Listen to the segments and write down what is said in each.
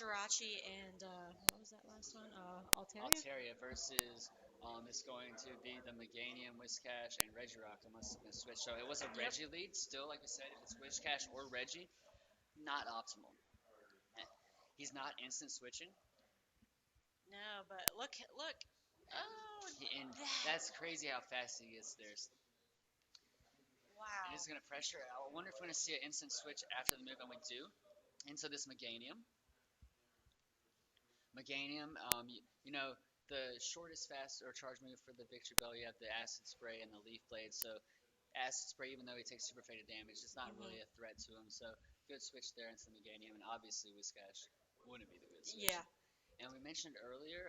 Jirachi and what was that last one? Altaria? Altaria versus it's going to be the Meganium, Whiscash, and Regirock unless it's going to switch. So it was a Yep. Reggie lead. Still, like we said, if it's Whiscash or Reggie, not optimal. Eh, He's not instant switching, No, but look. Oh, and that. that's crazy how fast he gets there. And Wow. it's going to pressure. I wonder if we're going to see an instant switch after the move, and we do. Into this Meganium. Meganium, you know, the shortest fast or charge move for the Victreebel, you have the Acid Spray and the Leaf Blade. So Acid Spray, even though he takes super faded damage, it's not really Mhm. a threat to him. So good switch there into the Meganium, and obviously Whiscash wouldn't be the good switch. Yeah. And we mentioned earlier,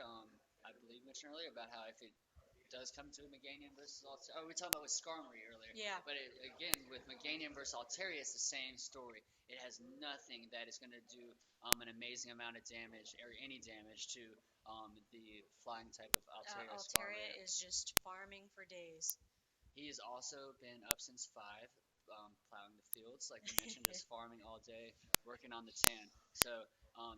I believe mentioned earlier about how if it does come to a Meganium versus Altaria. Oh, we were talking about with Skarmory earlier. Yeah. But again, with Meganium versus Altaria, it's the same story. It has nothing that is going to do an amazing amount of damage or any damage to the flying type of Altaria Altaria Skarmory. is just farming for days. He has also been up since 5, plowing the fields, like we mentioned, just farming all day, working on the tan. So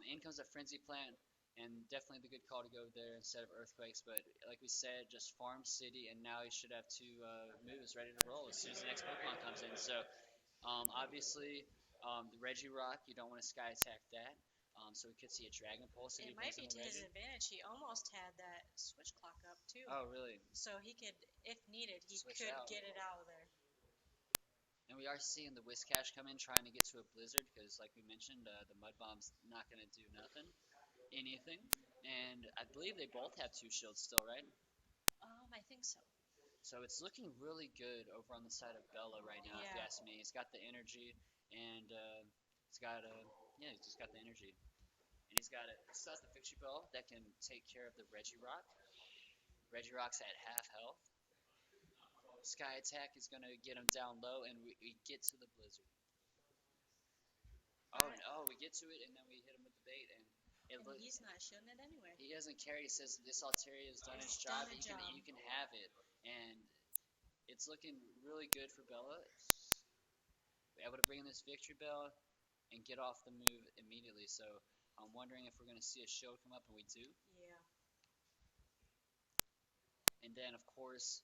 in comes a Frenzy Plant, and definitely the good call to go there instead of Earthquakes. But like we said, just farm City, and now he should have 2 moves ready to roll as soon as the next Pokemon comes in. So obviously, the Regirock, you don't want to Sky Attack that. So we could see a Dragon Pulse if It he might brings be in the to his Regi. advantage. He almost had that switch clock up too. Oh, really? So he could, if needed, he Switch could out. get it out of there. And we are seeing the Whiscash come in trying to get to a Blizzard because, like we mentioned, the Mud Bomb's not going to do nothing, anything. And I believe they both have 2 shields still, right? I think so. So it's looking really good over on the side of Bella right now, if you Yeah. ask me. He's got the energy, and he's got yeah, he's just got the energy. And he still has the Victreebel that can take care of the Regirock. Regirock's at half health. Sky Attack is going to get him down low, and we get to the Blizzard. Oh I, no, we get to it, and then we hit him with the bait, and it and look he's not shooting it anyway. he doesn't care. He says this Altaria has done its It's job. done a job. You can have it, and it's looking really good for Bella. Able to bring in this Victreebel and get off the move immediately. So I'm wondering if we're going to see a shield come up, and we do. Yeah. And then of course,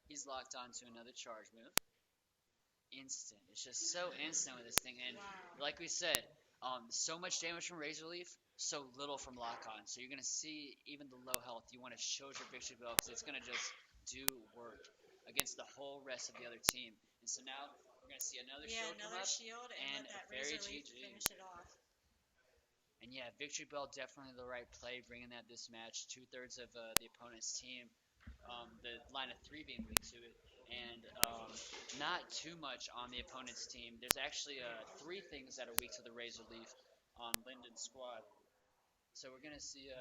he's locked onto another charge move. Instant. It's just so instant with this thing. And Wow. like we said, so much damage from Razor Leaf, so little from Lock On. So you're gonna see even the low health. You want to shield your Victreebel because it's gonna just do work against the whole rest of the other team. And so now we're gonna see another Yeah, shield come another up shield and and let a that fairy razor leaf GG. finish it off. And yeah, Victreebel definitely the right play, bringing that this match. 2/3 of the opponent's team, the line of 3 being weak to it, and not too much on the opponent's team. There's actually 3 things that are weak to the Razor Leaf on Linden's squad. So we're gonna see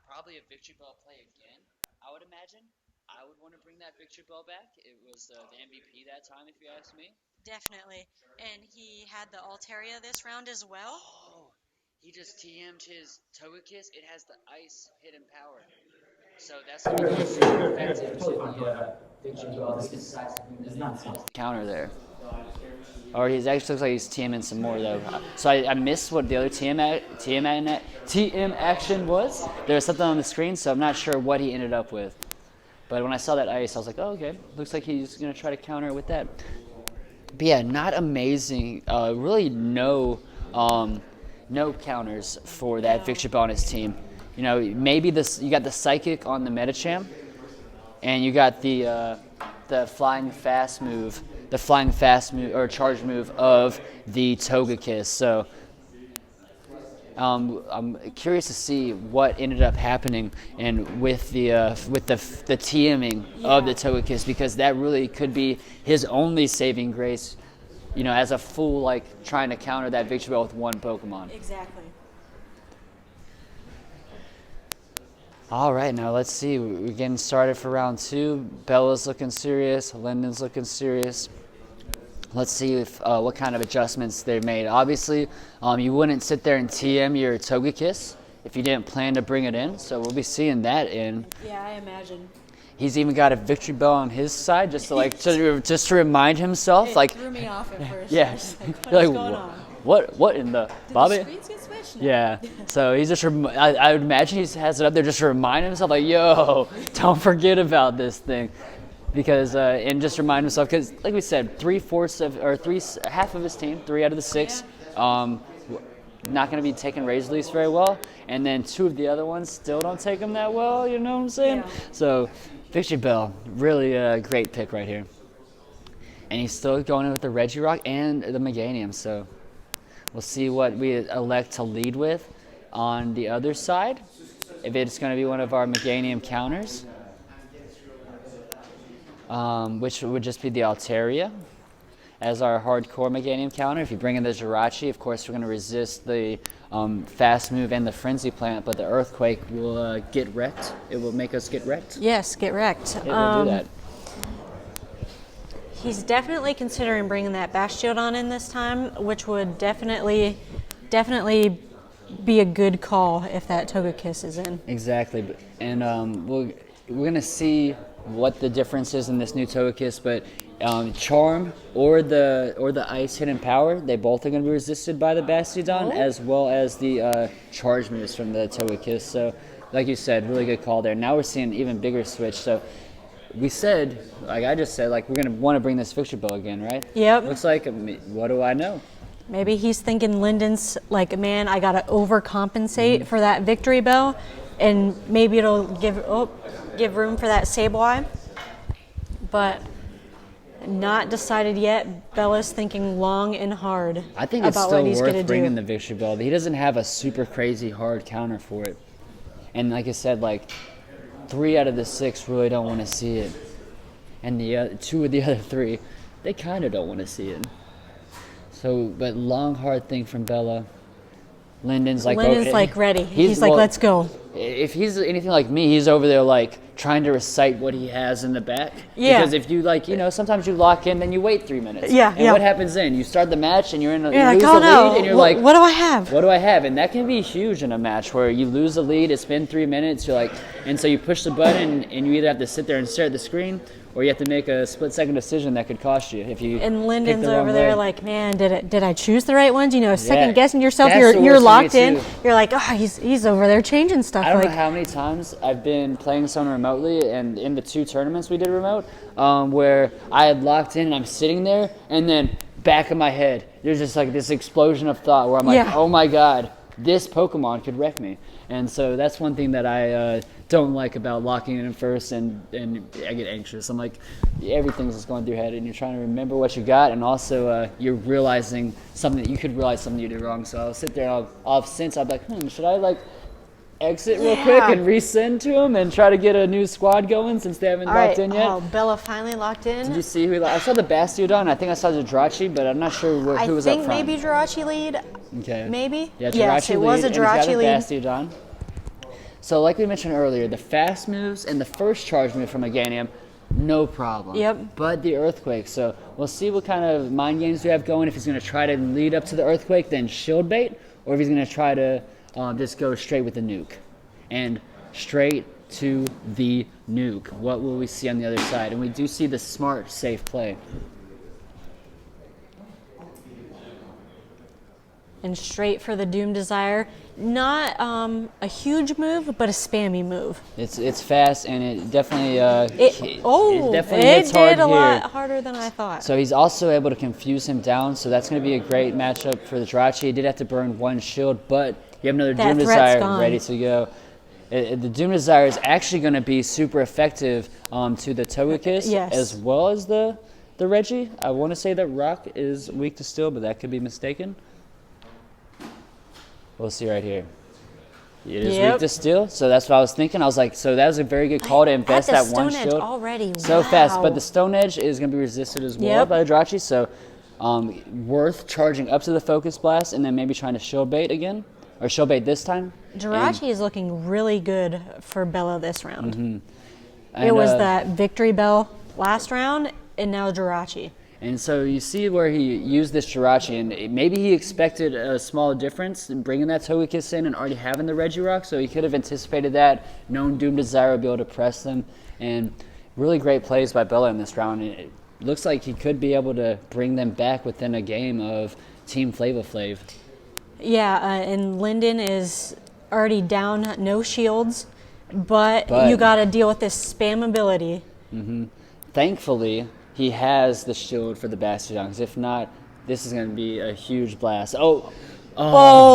probably a Victreebel play again. I would imagine. I would want to bring that Victreebel back. It was the MVP that time, if you ask me. Definitely. And he had the Altaria this round as well. Oh, he just TM'd his Togekiss. It has the ice hidden power. So that's going to be super effective to the Victreebel if he decides to bring that in. Counter there. Or he's actually looks like he's TMing some more though. So I missed what the other TM action was. There was something on the screen, so I'm not sure what he ended up with. But when I saw that ice, I was like, oh, okay. Looks like he's going to try to counter with that. But yeah, not amazing. Really no counters for that Victreebel on his team. Maybe you got the Psychic on the Medicham, and you got the flying fast move or charge move of the Togekiss. So I'm curious to see what ended up happening and with the TMing of the Togekiss, because that really could be his only saving grace. As a fool, like trying to counter that Victreebel with one Pokemon. Exactly. All right, now let's see. We're getting started for round 2. Bella's looking serious. Linden's looking serious. Let's see what kind of adjustments they made. Obviously, you wouldn't sit there and TM your Togekiss if you didn't plan to bring it in. So we'll be seeing that in. Yeah, I imagine. He's even got a Victreebel on his side, just to just to remind himself. It threw me off at first. Yes. What's going on? What in the Did Bobby? the screens get switched? fish now. Yeah. So he's just, I would imagine he has it up there just to remind himself, like, yo, don't forget about this thing. Because, and just remind himself, because like we said, half of his team, 3 out of the 6, not going to be taking razor leaves very well. And then 2 of the other ones still don't take them that well, you know what I'm saying? Yeah. So, Victreebel, really a great pick right here. And he's still going in with the Regirock and the Meganium, so we'll see what we elect to lead with on the other side. If it's going to be one of our Meganium counters, which would just be the Altaria as our hardcore Meganium counter. If you bring in the Jirachi, of course, we're going to resist the Fast Move and the Frenzy Plant, but the Earthquake will get wrecked. It will make us get wrecked. Yes, get wrecked. It will do that. He's definitely considering bringing that Bastiodon in this time, which would definitely be a good call if that Togekiss is in. Exactly, and we're going to see what the difference is in this new Togekiss, but Charm or the Ice Hidden Power, they both are going to be resisted by the Bastiodon, as well as the Charge moves from the Togekiss. So, like you said, really good call there. Now we're seeing an even bigger switch. So, we said, like I just said, like we're going to want to bring this Victreebel again, right? Yep. Looks like, what do I know? Maybe he's thinking Linden's like, man, I got to overcompensate for that Victreebel, and maybe it'll give room for that Sableye. But not decided yet. Bella's thinking long and hard. I think it's about still what he's worth gonna bringing do. the Victreebel. He doesn't have a super crazy hard counter for it. And like I said, like 3 out of the 6 really don't want to see it. And the 2 of the other 3, they kind of don't want to see it. So, but long hard thing from Bella. Lyndon's like ready. He's like, let's go. If he's anything like me, he's over there like trying to recite what he has in the back. Yeah. Because if you sometimes you lock in, then you wait 3 minutes. Yeah. And what happens then? You start the match and you lose like, the oh, lead, and you're like, what do I have? What do I have? And that can be huge in a match where you lose the lead. It's been 3 minutes. You're like, and so you push the button and you either have to sit there and stare at the screen, or you have to make a split-second decision that could cost you if you. And Lyndon's pick the wrong over there way. like, man, did I choose the right ones? You know, second guessing yourself. That's the You're worst for me, locked in. too. You're like, oh, he's over there changing stuff. I don't like, know how many times I've been playing someone remotely, and in the 2 tournaments we did remote, where I had locked in and I'm sitting there, and then back of my head, there's just like this explosion of thought where I'm like, oh my god, this Pokemon could wreck me. And so that's one thing that I don't like about locking in first, and I get anxious. I'm like, everything's just going through your head, and you're trying to remember what you got, and also you're realizing something that you could realize something you did wrong. So I'll sit there and I'll be like, should I like exit real quick and resend to them and try to get a new squad going since they haven't locked in yet? Oh, Bella finally locked in. Did you see who? I saw the Bastiodon. I think I saw the Jirachi, but I'm not sure who was up front. I think maybe Jirachi lead. Okay. Maybe? Yeah, Jirachi yes, it was a lead, and he's got Jirachi lead. Bastiodon. So like we mentioned earlier, the fast moves and the first charge move from Meganium, no problem. Yep. But the Earthquake, so we'll see what kind of mind games we have going. If he's going to try to lead up to the Earthquake, then shield bait, or if he's going to try to just go straight with the nuke. And straight to the nuke. What will we see on the other side? And we do see the smart, safe play. And straight for the Doom Desire. Not a huge move, but a spammy move. It's fast, and it definitely It definitely hits hard did a here. lot harder than I thought. So he's also able to confuse him down, so that's going to be a great matchup for the Jirachi. He did have to burn 1 shield, but you have another That Doom threat's Desire gone. ready to go. The Doom Desire is actually going to be super effective to the Togekiss, Yes. as well as the Reggie. I want to say that Rock is weak to Steel, but that could be mistaken. We'll see right here. It is weak to Steel, so that's what I was thinking. I was like, so that was a very good call to invest that 1 Stone Edge shield. already. So wow. fast, but the Stone Edge is going to be resisted as well by the Jirachi, so worth charging up to the Focus Blast and then maybe trying to shield bait again, or shield bait this time. Jirachi is looking really good for Bella this round. Mm-hmm. It was that Victreebel last round, and now Jirachi. And so you see where he used this Jirachi, and maybe he expected a small difference in bringing that Togekiss in and already having the Regirock, so he could have anticipated that, known Doom Desire would be able to press them, and really great plays by Bella in this round. It looks like he could be able to bring them back within a game of Team Flava Flav. Yeah, and Linden is already down, no shields, but you got to deal with this spam ability. Thankfully, he has the shield for the Bastiodon, because if not, this is going to be a huge blast. Oh,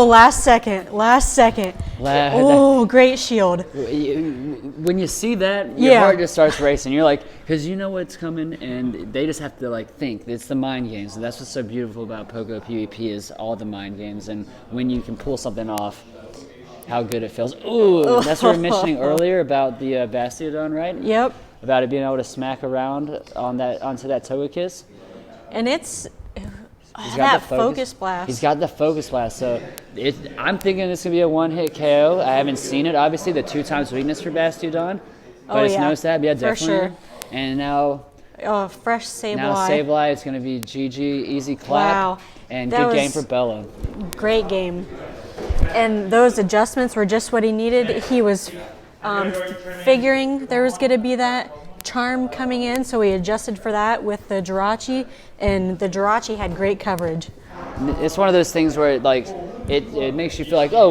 last second. Oh, great shield. When you see that, your heart just starts racing. You're like, because you know what's coming, and they just have to like think. It's the mind games, and that's what's so beautiful about Pogo PvP is all the mind games, and when you can pull something off, how good it feels. Ooh, that's what we were mentioning earlier about the Bastiodon, right? Yep. About it being able to smack around onto that Togekiss. And it's He's got that the focus blast. He's got the focus blast, so I'm thinking it's gonna be a one-hit KO. I haven't seen it. Obviously, the 2x weakness for Bastiodon, but it's no stab. Yeah, definitely. For sure. And now, fresh Sableye. now Sableye is gonna be GG, easy clap, Wow. and That good game was for Bella. Great game. And those adjustments were just what he needed. He was figuring there was going to be that charm coming in, so he adjusted for that with the Jirachi, and the Jirachi had great coverage. It's one of those things where it makes you feel like, oh.